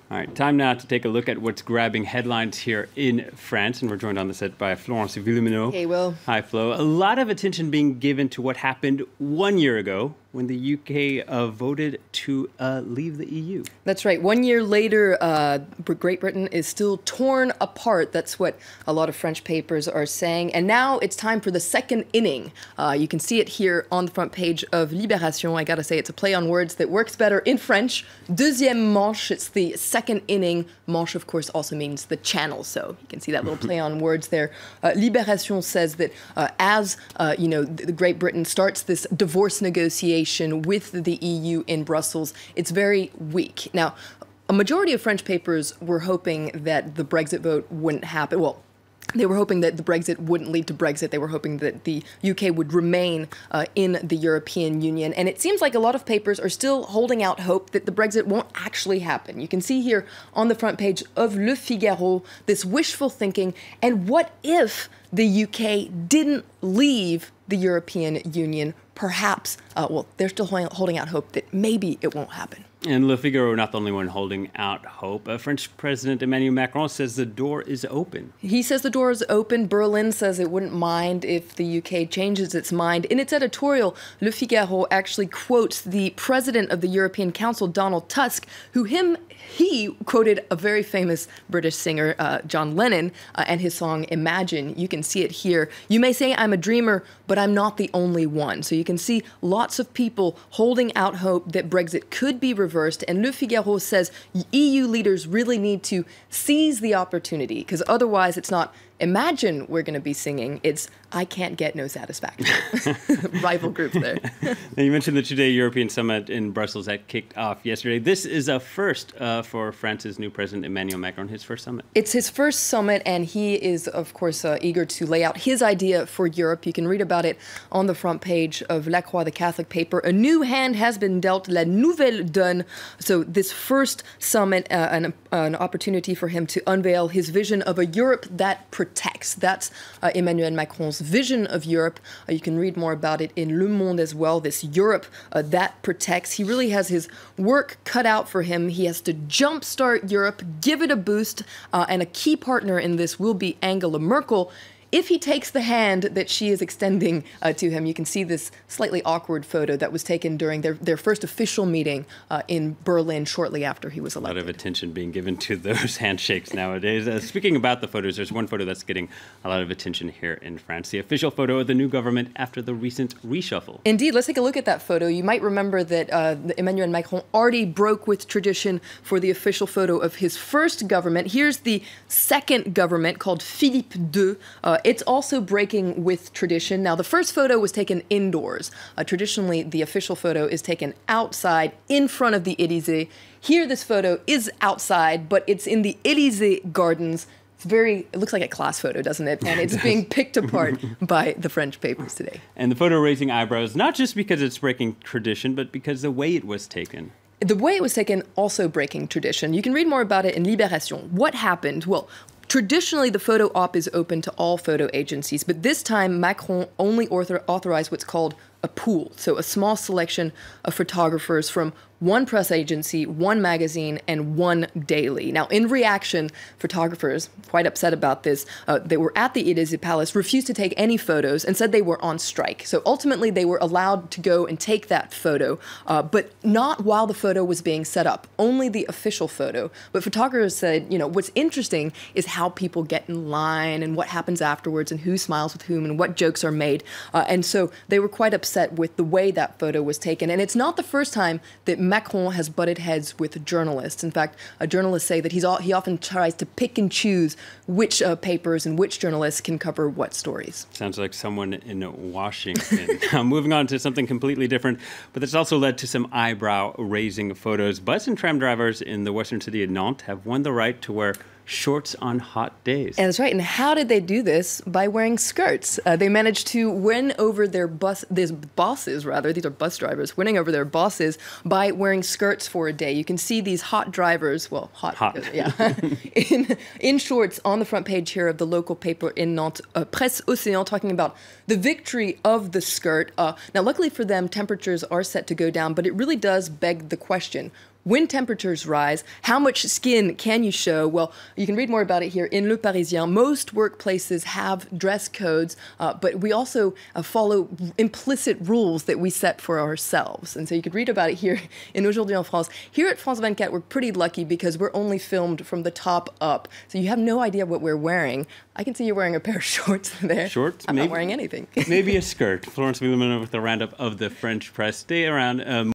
All right, time now to take a look at what's grabbing headlines here in France. And we're joined on the set by Florence Villeminot. Hey, Will. Hi, Flo. A lot of attention being given to what happened 1 year ago when the UK voted to leave the EU. That's right. 1 year later, Great Britain is still torn apart. That's what a lot of French papers are saying. And now it's time for the second inning. You can see it here on the front page of Libération. I got to say, it's a play on words that works better in French. Deuxième manche, it's the second inning. Manche, of course, also means the channel. So you can see that little play on words there. Libération says that as the Great Britain starts this divorce negotiation with the EU in Brussels, it's very weak. Now, a majority of French papers were hoping that the Brexit vote wouldn't happen. Well, they were hoping that the Brexit wouldn't lead to Brexit. They were hoping that the UK would remain in the European Union. And it seems like a lot of papers are still holding out hope that the Brexit won't actually happen. You can see here on the front page of Le Figaro this wishful thinking. And what if the UK didn't leave the European Union? Perhaps, they're still holding out hope that maybe it won't happen. And Le Figaro not the only one holding out hope. French President Emmanuel Macron says the door is open. He says the door is open. Berlin says it wouldn't mind if the UK changes its mind. In its editorial, Le Figaro actually quotes the president of the European Council, Donald Tusk, he quoted a very famous British singer, John Lennon, and his song Imagine. You can see it here. You may say I'm a dreamer, but I'm not the only one. So you can see lots of people holding out hope that Brexit could be reversed. And Le Figaro says EU leaders really need to seize the opportunity, because otherwise it's not imagine we're going to be singing, it's I can't get no satisfaction. Rival group there. Now, you mentioned the two-day European summit in Brussels that kicked off yesterday. This is a first for France's new president, Emmanuel Macron, his first summit. It's his first summit, and he is, of course, eager to lay out his idea for Europe. You can read about it on the front page of La Croix, the Catholic paper. A new hand has been dealt, la nouvelle donne. So this first summit, an opportunity for him to unveil his vision of a Europe that protects. That's Emmanuel Macron's vision of Europe. You can read more about it in Le Monde as well, this Europe that protects. He really has his work cut out for him. He has to jumpstart Europe, give it a boost, and a key partner in this will be Angela Merkel. If he takes the hand that she is extending to him, you can see this slightly awkward photo that was taken during their first official meeting in Berlin shortly after he was elected. A lot of attention being given to those handshakes nowadays. Speaking about the photos, there's one photo that's getting a lot of attention here in France, the official photo of the new government after the recent reshuffle. Indeed, let's take a look at that photo. You might remember that Emmanuel Macron already broke with tradition for the official photo of his first government. Here's the second government called Philippe II. It's also breaking with tradition. Now, the first photo was taken indoors. Traditionally, the official photo is taken outside in front of the Élysée. Here, this photo is outside, but it's in the Élysée gardens. It looks like a class photo, doesn't it? And it's being picked apart by the French papers today. And the photo raising eyebrows, not just because it's breaking tradition, but because the way it was taken. The way it was taken also breaking tradition. You can read more about it in Libération. What happened? Well, traditionally, the photo op is open to all photo agencies, but this time Macron only authorized what's called a pool, so a small selection of photographers from one press agency, one magazine, and one daily. Now, in reaction, photographers, quite upset about this, they were at the Élysée Palace, refused to take any photos, and said they were on strike. So ultimately, they were allowed to go and take that photo, but not while the photo was being set up, only the official photo. But photographers said, what's interesting is how people get in line and what happens afterwards and who smiles with whom and what jokes are made. And so they were quite upset with the way that photo was taken. And it's not the first time that Macron has butted heads with journalists. In fact, journalists say that he often tries to pick and choose which papers and which journalists can cover what stories. Sounds like someone in Washington. Moving on to something completely different, but this also led to some eyebrow-raising photos. Bus and tram drivers in the western city of Nantes have won the right to wear shorts on hot days. And that's right. And how did they do this? By wearing skirts. They managed to win over their bosses, these are bus drivers, winning over their bosses by wearing skirts for a day. You can see these hot drivers, hot. Yeah, in shorts on the front page here of the local paper in Nantes, Presse Océan, talking about the victory of the skirt. Now, luckily for them, temperatures are set to go down, but it really does beg the question, when temperatures rise, how much skin can you show? Well, you can read more about it here in Le Parisien. Most workplaces have dress codes, but we also follow implicit rules that we set for ourselves. And so you could read about it here in Aujourd'hui en France. Here at France 24, we're pretty lucky because we're only filmed from the top up. So you have no idea what we're wearing. I can see you're wearing a pair of shorts there. Shorts? I'm not wearing anything. Maybe a skirt. Florence Wieleman with the roundup of the French press. Stay around.